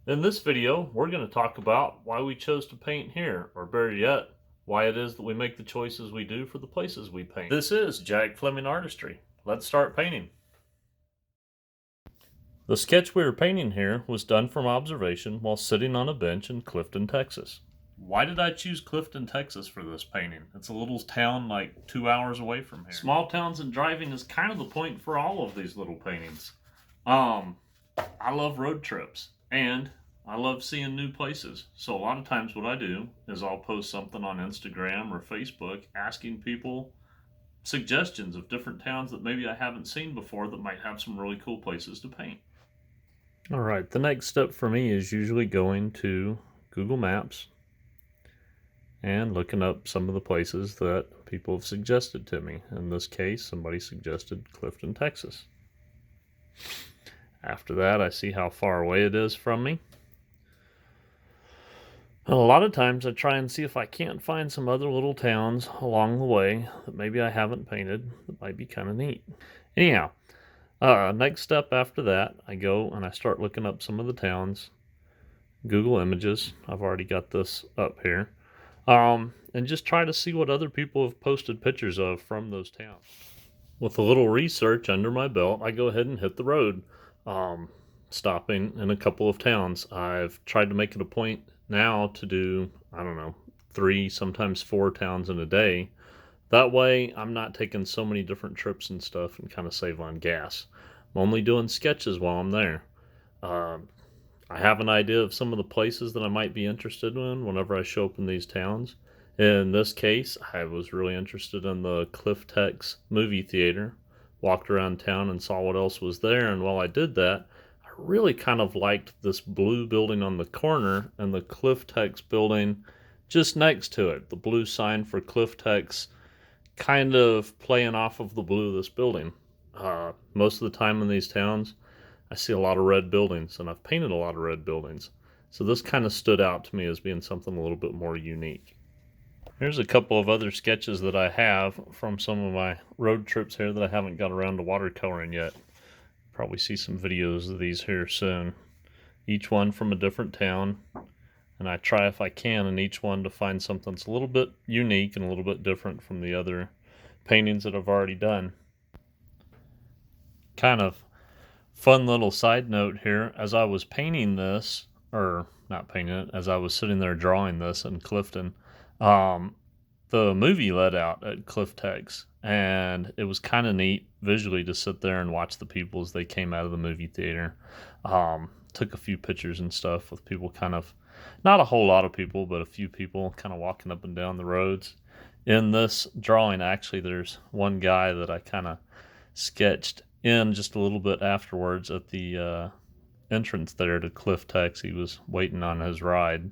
In this video, we're going to talk about why we chose to paint here, or better yet, why it is that we make the choices we do for the places we paint. This is Jack Fleming Artistry. Let's start painting. The sketch we are painting here was done from observation while sitting on a bench in Clifton, Texas. Why did I choose Clifton, Texas for this painting? It's a little town like 2 hours away from here. Small towns and driving is kind of the point for all of these little paintings. I love road trips and I love seeing new places. So a lot of times what I do is I'll post something on Instagram or Facebook asking people suggestions of different towns that maybe I haven't seen before that might have some really cool places to paint. All right, the next step for me is usually going to Google Maps and looking up some of the places that people have suggested to me. In this case, somebody suggested Clifton, Texas. After that, I see how far away it is from me. And a lot of times I try and see if I can't find some other little towns along the way that maybe I haven't painted that might be kind of neat. Anyhow, next step after that, I go and I start looking up some of the towns. Google Images, I've already got this up here. And just try to see what other people have posted pictures of from those towns. With a little research under my belt, I go ahead and hit the road, stopping in a couple of towns. I've tried to make it a point now to do, I don't know, 3, sometimes 4 towns in a day. That way, I'm not taking so many different trips and stuff and kind of save on gas. I'm only doing sketches while I'm there. I have an idea of some of the places that I might be interested in whenever I show up in these towns. In this case, I was really interested in the Cliff Tex movie theater. Walked around town and saw what else was there, and while I did that, I really kind of liked this blue building on the corner and the Cliff Tex building just next to it. The blue sign for Cliff Tex kind of playing off of the blue of this building. Most of the time in these towns, I see a lot of red buildings, and I've painted a lot of red buildings. So this kind of stood out to me as being something a little bit more unique. Here's a couple of other sketches that I have from some of my road trips here that I haven't got around to watercoloring yet. Probably see some videos of these here soon. Each one from a different town, and I try if I can in each one to find something that's a little bit unique and a little bit different from the other paintings that I've already done. Kind of fun little side note here, as I was painting this, or not painting it, as I was sitting there drawing this in Clifton, the movie let out at Cliff Tex, and it was kind of neat visually to sit there and watch the people as they came out of the movie theater. Took a few pictures and stuff with people kind of, not a whole lot of people, but a few people kind of walking up and down the roads. In this drawing, actually, there's one guy that I kind of sketched in just a little bit afterwards at the entrance there to Cliff Tex. He was waiting on his ride.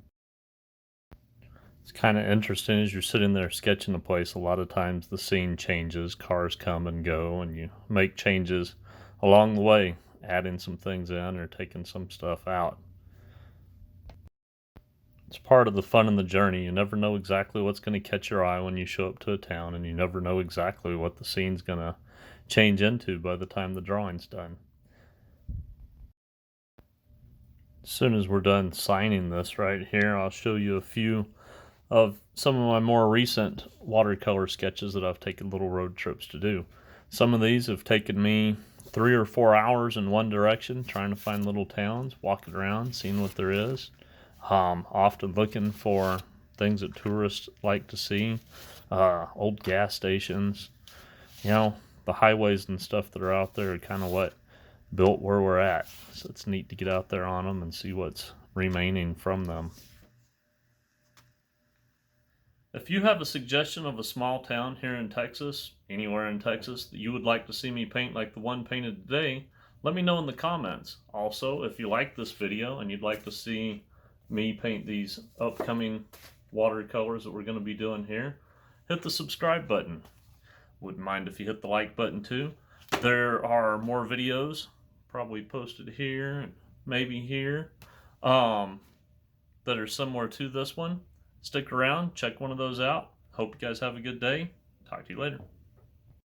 It's kind of interesting as you're sitting there sketching a place. A lot of times the scene changes, cars come and go, and you make changes along the way, adding some things in or taking some stuff out. It's part of the fun in the journey. You never know exactly what's going to catch your eye when you show up to a town, and you never know exactly what the scene's going to change into by the time the drawing's done. As soon as we're done signing this right here, I'll show you a few of some of my more recent watercolor sketches that I've taken little road trips to do. Some of these have taken me 3 or 4 hours in one direction, trying to find little towns, walking around, seeing what there is. Often looking for things that tourists like to see, old gas stations. You know, the highways and stuff that are out there are kind of what built where we're at. So it's neat to get out there on them and see what's remaining from them. If you have a suggestion of a small town here in Texas, anywhere in Texas, that you would like to see me paint like the one painted today, let me know in the comments. Also, if you like this video and you'd like to see me paint these upcoming watercolors that we're going to be doing here, hit the subscribe button. Wouldn't mind if you hit the like button too. There are more videos probably posted here and maybe here that are similar to this one. Stick around, check one of those out. Hope you guys have a good day. Talk to you later.